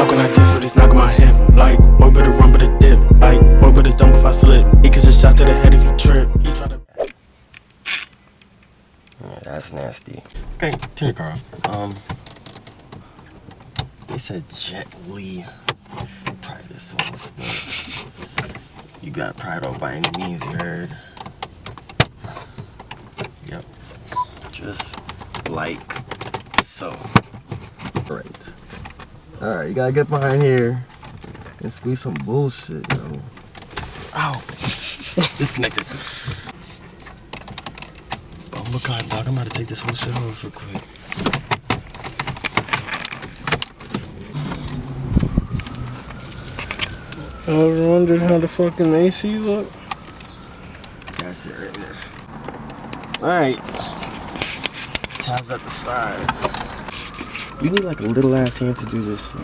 Talk when I diss with this knock on my hip. Like, boy better run but a dip. Like, boy better dump if I slip. He gets a shot to the head if he trip. He try to... Yeah, that's nasty. Okay, turn your car off. They said gently pry this off, but you got pried off by any means, you heard? Yep. Just like so. Right. Alright, you gotta get behind here and squeeze some bullshit, yo. Ow! Disconnected. Oh my god, dog, I'm about to take this whole shit off real quick. I was wondering how the fucking AC look. That's it right there. Alright. Tabs at the side. You need like a little ass hand to do this shit.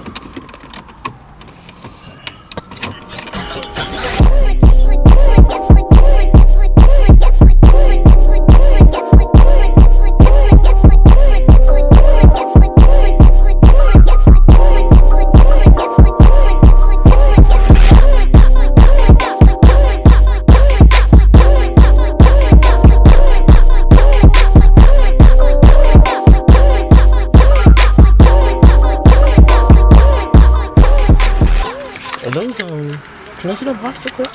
Can I see that box real quick?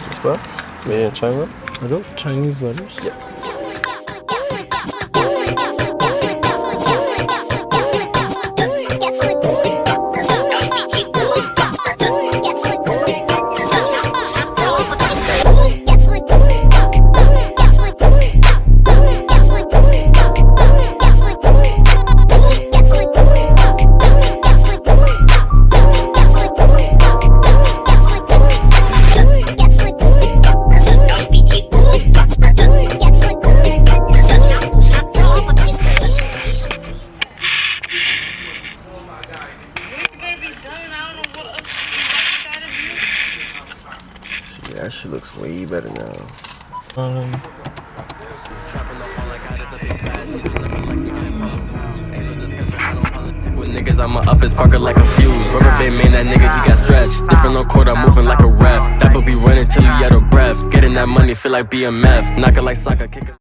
This box? Made in China? Are those Chinese letters? Yeah. That shit looks way better now. With niggas, I'ma up his sparker like a fuse. Rubber band man, that nigga, he got stretched. Different on court, I'm moving like a ref. That will be running till he out of breath. Getting that money, feel like BMF. Knock it like soccer, kick it.